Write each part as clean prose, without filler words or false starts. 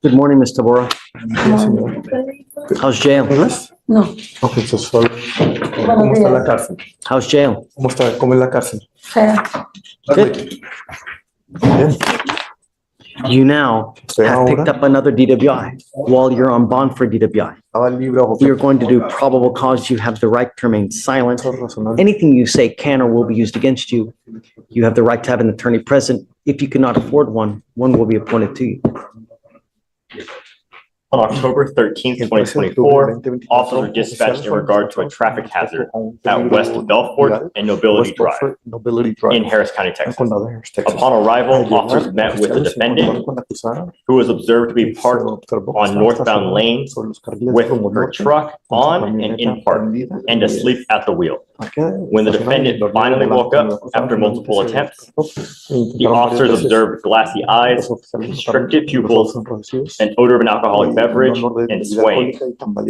Good morning, Ms. Tabora. How's jail? ¿Inglés? No, Ok, so sorry. ¿Cómo está la cárcel? How's jail? ¿Cómo está? ¿Cómo es la cárcel? fea. Good. Bien. You now Usted have picked ahora up another DWI while you're on bond for DWI. estaba libre bajo We are going to do probable cause. You have the right to remain silent. razonable. Anything you say can or will be used against you. You have the right to have an attorney present. If you cannot afford one, one will be appointed to you. On October 13th, 2024, officers were dispatched in regard to a traffic hazard at West Belfort and Nobility Drive in Harris County, Texas. Upon arrival, officers met with the defendant, who was observed to be parked on northbound lane with her truck on and in park and asleep at the wheel. When the defendant finally woke up after multiple attempts, the officers observed glassy eyes, constricted pupils, an odor of an alcoholic beverage, and swaying,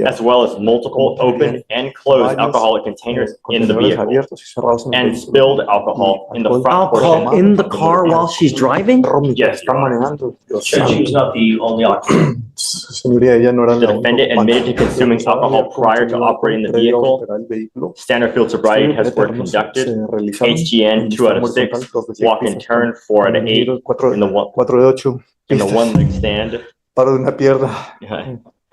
as well as multiple open and closed alcoholic containers in the vehicle, and spilled alcohol in the front Alcohol portion. in the car while she's driving? Yes, Your Honor. She was not the only occupant. Señoría, ella no era The la defendant única admitted to persona consuming que estaba alcohol prior to operating the previo a vehicle. operar el vehículo. Standard field sobriety tests were conducted. HGN 2 out of 6, walk and turn 4 out of 8, in the one, 4 de 8. in the one leg stand, Paro de una pierna.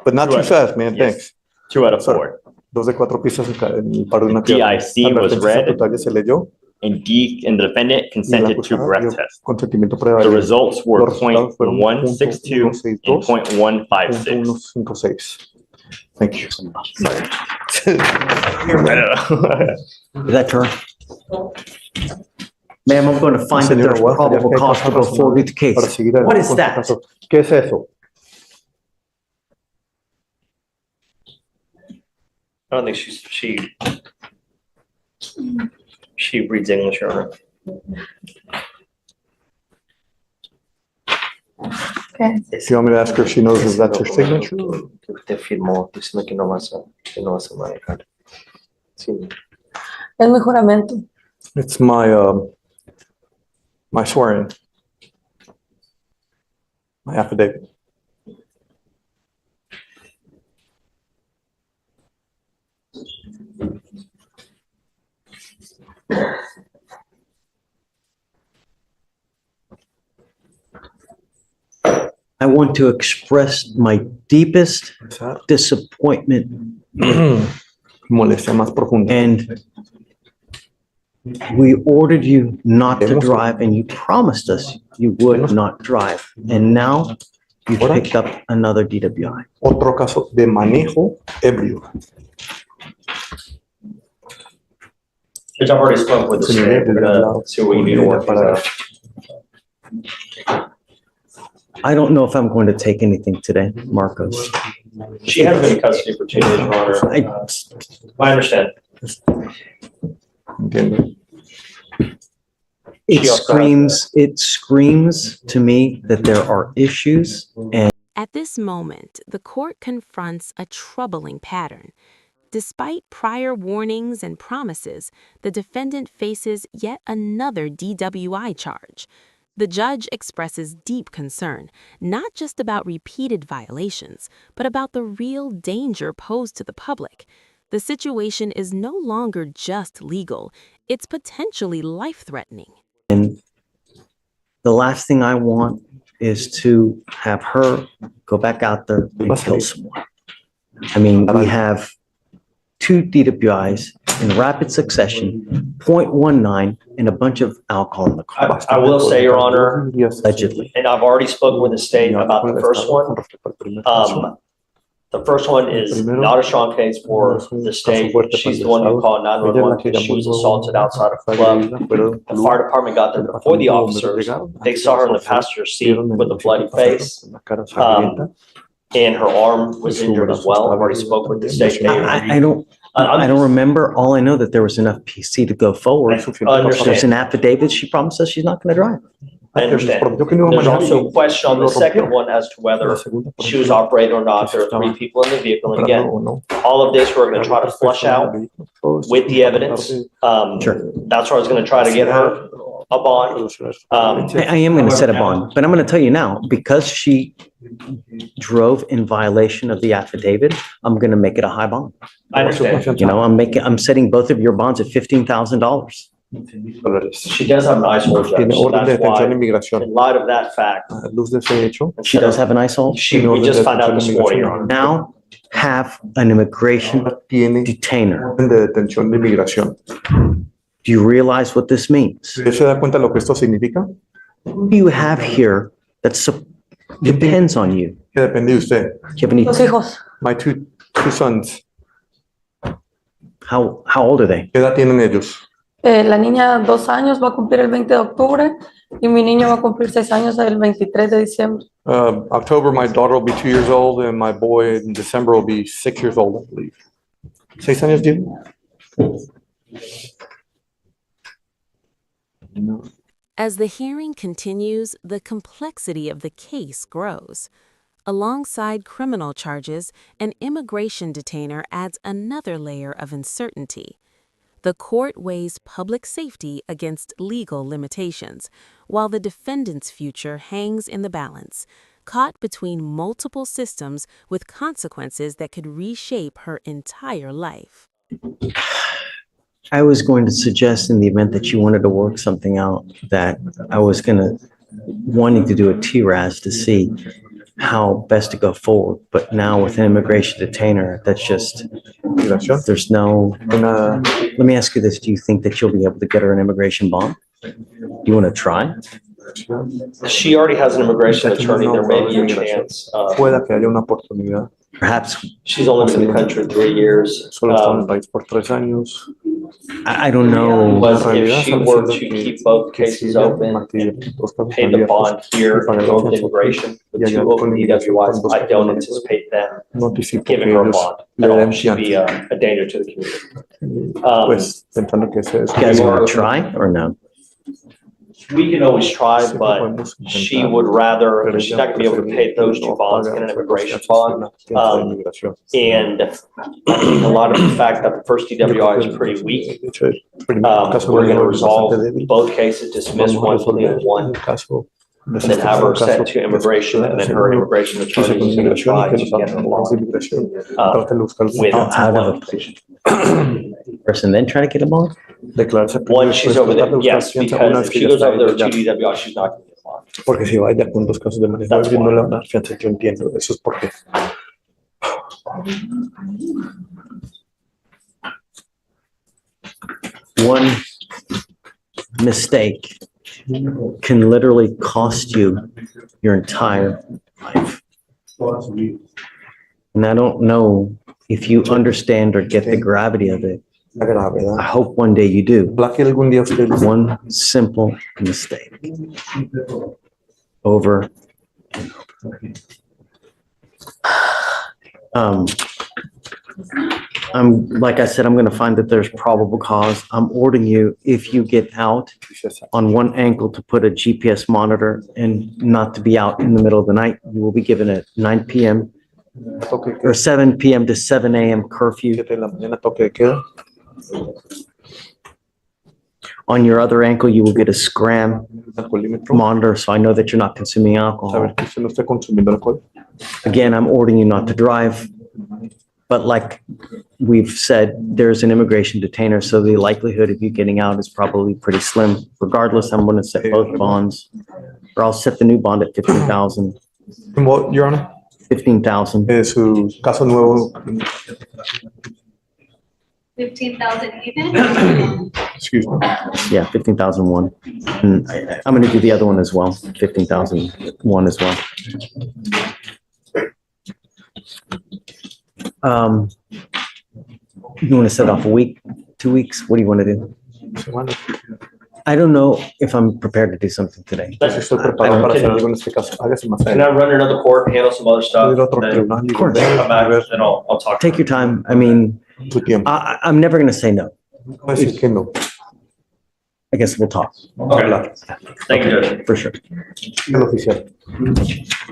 But not too Two fast, man, yes. thanks. 2 out of 4. 2 de 4 pistas en el paro de una pierna. DIC was Advertencia read, estatutaria se leyó. and the defendant Y la consented to acusada breath dio test. consentimiento The previo. results were Los resultados fueron .162 and 0.156. 156. Thank you. Is that her? Ma'am, I'm going to find that there's probable cause to go forward with the case. Para seguir What adelante is con su that? caso. ¿Qué es eso? I don't think she reads English, Your Honor. Okay. Do you want me to ask her if she knows if that's her signature? Que usted firmó diciendo que no vas a manejar. Sí. Es mi juramento. It's my my swearing. My affidavit. I want to express my deepest disappointment Molestia más profunda. and we ordered you not to drive and you promised us you would not drive. And now you picked up another DWI. Otro caso de manejo ebrio. Judge, I've already spoken with the state. We're gonna see what we need to work these out. I don't know if I'm going to take anything today, Marcos. She has been in custody for 2 days, Your Honor. I understand. Entiendo. It screams to me that there are issues and At this moment, the court confronts a troubling pattern. Despite prior warnings and promises, the defendant faces yet another DWI charge. The judge expresses deep concern, not just about repeated violations, but about the real danger posed to the public. The situation is no longer just legal, it's potentially life-threatening. the last thing I want is to have her go back out there and kill someone. I mean, we have 2 DWIs in rapid succession, .19, and a bunch of alcohol in the car, I will say, Your Honor, allegedly. and I've already spoken with the state about the first one. The first one is not a strong case for the state. She's the one who called 911 because she was assaulted outside of a club. The fire department got there before the officers. They saw her in the passenger seat with a bloody face. And her arm was injured as well. I've already spoke with the state. I don't remember. All I know that there was enough PC to go forward. There's an affidavit. She promised us she's not going to drive. I understand. There's also a question on the second one as to whether she was operating or not. There are 3 people in the vehicle. And again, all of this we're going to try to flush out with the evidence. Sure. That's where I was going to try to get her a bond. I am going to set a bond, but I'm going to tell you now, because she drove in violation of the affidavit, I'm going to make it a high bond. I understand. You know, I'm setting both of your bonds at $15,000. She does have an ISO, Judge. Tiene So orden de that's why, detención de inmigración. in light of that fact, A luz de ese hecho, She does have an ISOL. we just found out this morning, Your Honor. Now have an immigration tiene detainer. orden de detención de inmigración. Do you realize what this means? ¿Usted se da cuenta de lo que esto significa? Who do you have here that depends on you? Que depende de usted. Do you have any, Los hijos. My two sons, how old are they? ¿qué edad tienen ellos? La niña 2 años va a cumplir el 20 de octubre y mi niño va a cumplir 6 años el 23 de diciembre. October, my daughter will be 2 years old, and my boy in December will be 6 years old, I believe. 6 años, Jim? As the hearing continues, the complexity of the case grows. Alongside criminal charges, an immigration detainer adds another layer of uncertainty. The court weighs public safety against legal limitations, while the defendant's future hangs in the balance, caught between multiple systems with consequences that could reshape her entire life. I was going to suggest, in the event that you wanted to work something out, that I was wanting to do a TRAS to see how best to go forward. But now with an immigration detainer, that's just, there's no, let me ask you this. Do you think that you'll be able to get her an immigration bond? Do you want to try? She already has an immigration attorney. There may be a chance. Pueda que haya una oportunidad. Perhaps, She's only been in the country 3 years. Solo está en el país por 3 años. I don't know. Was if she were to keep both cases open, pay the bond here, and go with immigration, the 2 open DWIs, I don't anticipate them giving her a bond at all. She'd be a danger to the community. Pues pensando que ese es. You guys want to try or no? We can always try, but she would rather, she's not gonna be able to pay those 2 bonds and an immigration bond. And a lot of the fact that the first DWI is pretty weak, we're gonna resolve both cases, dismiss one plea and one, and then have her sent to immigration, and then her immigration attorney is gonna try to get her bond with Out of a person, then try to get a bond? one, she's over there, yes, because if she goes over there with 2 DWI, she's not gonna get a bond. Porque si vaya con 2 casos de manejo, That's no le van a dar fianza. Yo entiendo, eso es porque. One mistake can literally cost you your entire life. And I don't know if you understand or get the gravity of it. La gravedad. I hope one day you do. Ojalá que algún día usted One simple mistake. Over. Like I said, I'm going to find that there's probable cause. I'm ordering you, if you get out on one ankle, to put a GPS monitor and not to be out in the middle of the night. You will be given a 9 p.m. or 7 p.m. to 7 a.m. curfew. 7 de la mañana toque de queda. On your other ankle, you will get a scram Alcoholímetro. monitor, so I know that you're not consuming alcohol. Saber que usted no está consumiendo alcohol. Again, I'm ordering you not to drive. But like we've said, there's an immigration detainer, so the likelihood of you getting out is probably pretty slim. Regardless, I'm going to set both bonds, or I'll set the new bond at 15,000. And what, Your Honor? 15,000. Su caso nuevo. 15,000 even? Excuse me. Yeah, 15,001. And I'm going to do the other one as well, 15,001 as well. You want to set off a week, 2 weeks? What do you want to do? I don't know if I'm prepared to do something today. Estoy preparado para hacer algo en este caso. Hágase más Can I adelante. run another court, handle some other stuff, Ir a otro then tribunal y course. volver come back, then I'll talk. Take your time. I mean, su tiempo. I'm never going to say no. No va a decir que no. I guess we'll talk. Okay. Thank you, Judge. For sure. El oficial.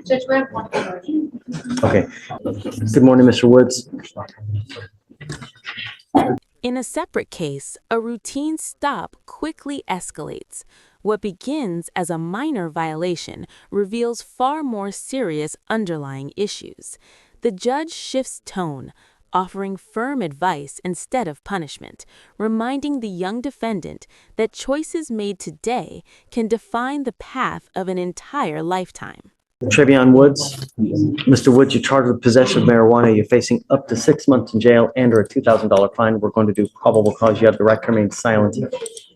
Judge, we have one more. Okay. Good morning, Mr. Woods. In a separate case, a routine stop quickly escalates. What begins as a minor violation reveals far more serious underlying issues. The judge shifts tone, offering firm advice instead of punishment, reminding the young defendant that choices made today can define the path of an entire lifetime. Trevion Woods. Mr. Woods, you're charged with possession of marijuana. You're facing up to 6 months in jail and or a $2,000 fine. We're going to do probable cause. You have the right to remain silent.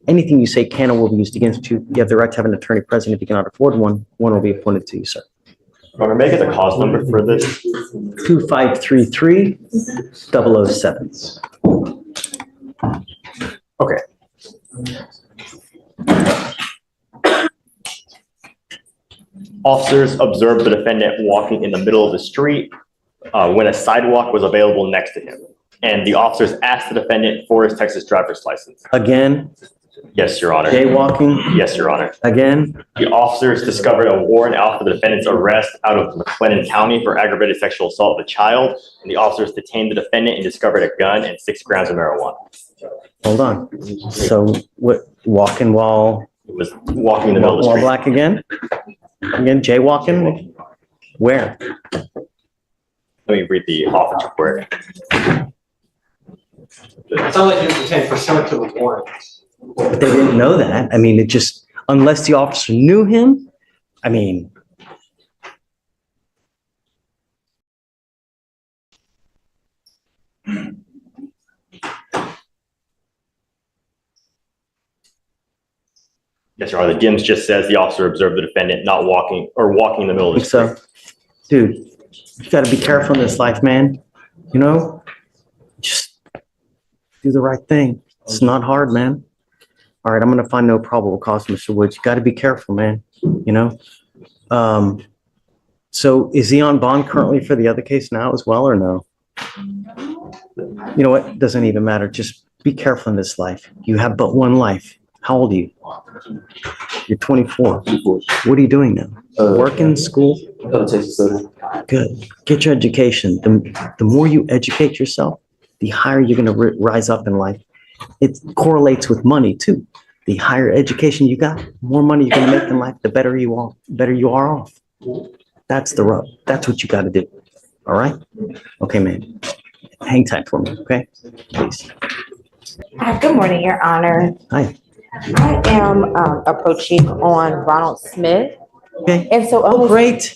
Anything you say can or will be used against you. You have the right to have an attorney present. If you cannot afford one, one will be appointed to you, sir. Your Honor, make it the cause number for this. 2533 007. Okay. Officers observed the defendant walking in the middle of the street when a sidewalk was available next to him. And the officers asked the defendant for his Texas driver's license. Again, Yes, Your Honor. jaywalking, Yes, Your Honor. again, The officers discovered a warrant out for the defendant's arrest out of McLennan County for aggravated sexual assault of a child. And the officers detained the defendant and discovered a gun and 6 grams of marijuana. hold on. So what, walking while, It was walking in the middle of the while street. black again? Again, jaywalking? Where? Let me read the office report. It sounds like he was detained pursuant to the warrant. But they didn't know that. I mean, it just, unless the officer knew him, I mean. Yes, Your Honor. The DIMS just says the officer observed the defendant not walking or walking in the middle of the street. So, dude, you gotta be careful in this life, man. You know, just do the right thing. It's not hard, man. All right, I'm gonna find no probable cause, Mr. Woods. You gotta be careful, man, you know? So is he on bond currently for the other case now as well, or no? You know what? Doesn't even matter. Just be careful in this life. You have but one life. How old are you? You're 24. What are you doing now? Working, school? Good. Get your education. The more you educate yourself, the higher you're going to rise up in life. It correlates with money too. The higher education you got, more money you're going to make in life, the better you are off. That's the rub. That's what you got to do. All right? Okay, man. Hang tight for me, okay? Please. Good morning, Your Honor. Hi. I am approaching on Ronald Smith. Okay. And so, Oh, great.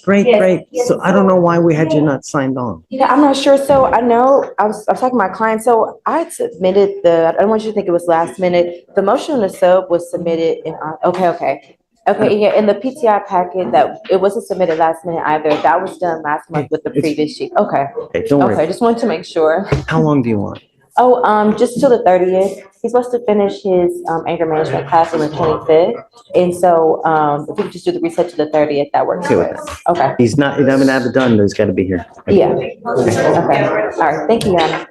Yes, So I don't know why we had you not signed on. Yeah, I'm not sure. So I know I was talking to my client. So I had submitted I don't want you to think it was last minute. The motion to sub was submitted in, okay, yeah, in the PTI packet that it wasn't submitted last minute either. That was done last month with the previous sheet. Okay. Okay, don't Okay, worry. just wanted to make sure. How long do you want? Oh, just till the 30th. He's supposed to finish his anger management class on the 25th. And so if we could just do the reset to the 30th, that works Okay for with us. Okay, He doesn't have it done, but he's got to be here. yeah. Okay, all right, thank you, Your Honor.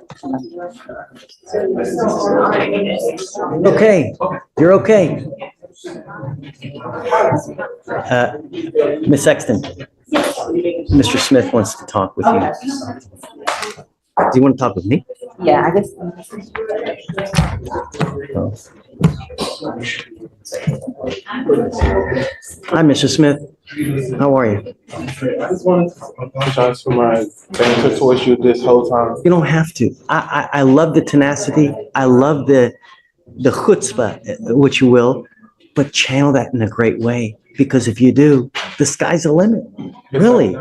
Okay, you're okay. Ms. Sexton, Mr. Smith wants to talk with you. Do you want to talk with me? Yeah, I guess. Hi, Mr. Smith. How are you? I just wanted to apologize for my banter towards you this whole time. You don't have to. I love the tenacity. I love the chutzpah, which you will, but channel that in a great way. Because if you do, the sky's the limit. Really.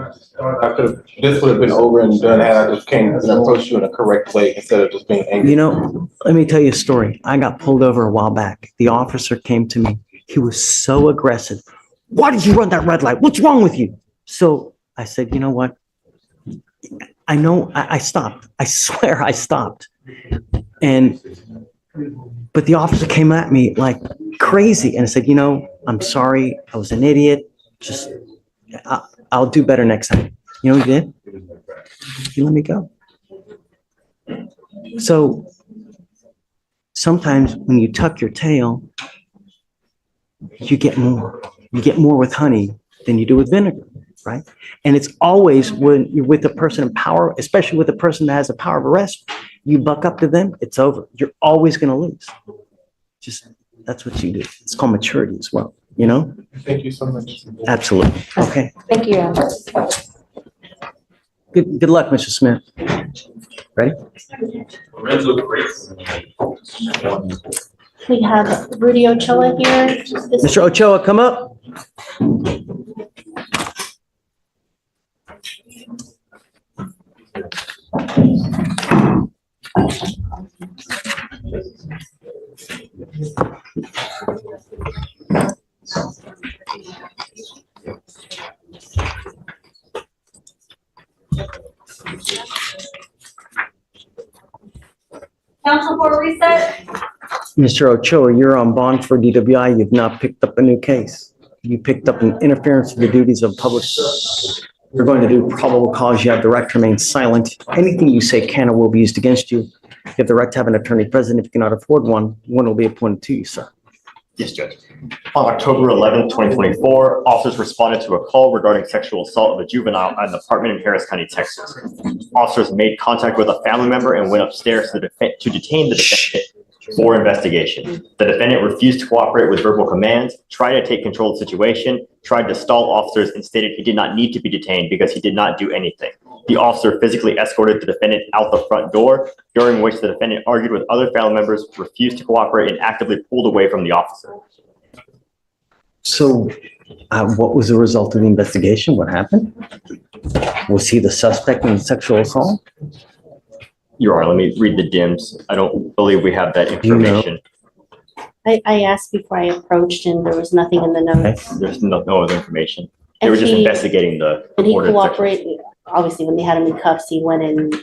This would have been over and done had I just came and approached you in a correct way instead of just being angry. You know, let me tell you a story. I got pulled over a while back. The officer came to me. He was so aggressive. Why did you run that red light? What's wrong with you? So I said, you know what? I know I stopped. I swear I stopped. But the officer came at me like crazy and I said, you know, I'm sorry. I was an idiot. Just, I'll do better next time. You know what he did? He let me go. So sometimes when you tuck your tail, you get more. You get more with honey than you do with vinegar, right? And it's always when you're with a person in power, especially with a person that has a power of arrest, You buck up to them, it's over. You're always gonna lose. Just, that's what you do. It's called maturity as well, you know? Thank you so much. Absolutely. Okay. Thank you. Good luck, Mr. Smith. Ready? We have Rudy Ochoa here. Mr. Ochoa, come up. Council for reset? Mr. Ochoa, you're on bond for DWI. You've not picked up a new case. You picked up an interference with the duties of public. You're going to do probable cause. You have the right to remain silent. Anything you say can or will be used against you. You have the right to have an attorney present. If you cannot afford one will be appointed to you, sir. Yes, Judge. On October 11th, 2024, officers responded to a call regarding sexual assault of a juvenile at an apartment in Harris County, Texas. Officers made contact with a family member and went upstairs to detain the defendant for investigation. The defendant refused to cooperate with verbal commands, tried to take control of the situation, tried to stall officers, and stated he did not need to be detained because he did not do anything. The officer physically escorted the defendant out the front door, during which the defendant argued with other family members, refused to cooperate, and actively pulled away from the officer. So what was the result of the investigation? What happened? Was he the suspect in sexual assault? Your Honor, let me read the DIMS. I don't believe we have that Do you know? information. I asked before I approached and there was nothing in the notes. There's no other information. They And were just he- investigating the. Did he reported sexual- cooperate? Obviously, when they had him in cuffs, he went and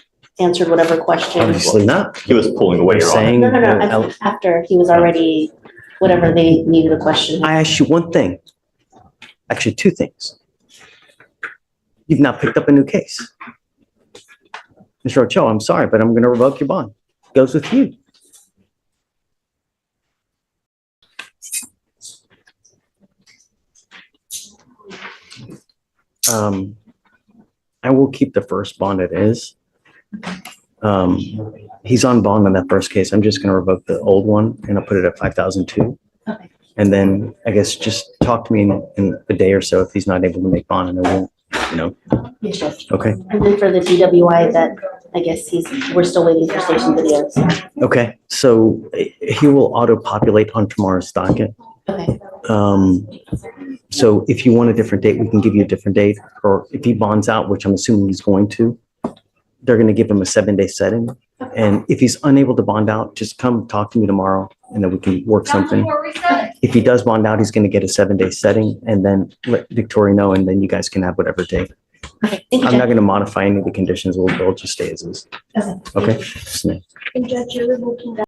answered whatever question. Obviously not. He was pulling away, You're Your Honor. saying. No. After he was already, whatever they needed a question. I asked you one thing, actually two things. You've not picked up a new case. Mr. Ochoa, I'm sorry, but I'm going to revoke your bond. Goes with you. I will keep the first bond it is. He's on bond on that first case. I'm just going to revoke the old one and I'll put it at 5,002. Okay. And then I guess just talk to me in a day or so if he's not able to make bond and I won't, you know, Yes, Judge. okay, And then for the DWI, that, I guess we're still waiting for station videos. okay. So he will auto-populate on tomorrow's docket. Okay. So if you want a different date, we can give you a different date, or if he bonds out, which I'm assuming he's going to, they're going to give him a 7-day setting. And if he's unable to bond out, just come talk to me tomorrow and then we can work Council something. for reset? If he does bond out, he's going to get a 7-day setting and then let Victoria know and then you guys can have whatever date. Okay, thank you, I'm not Judge. going to modify any of the conditions. We'll just stay as is. Okay. Okay? Just a minute. And Judge, you're revoking that.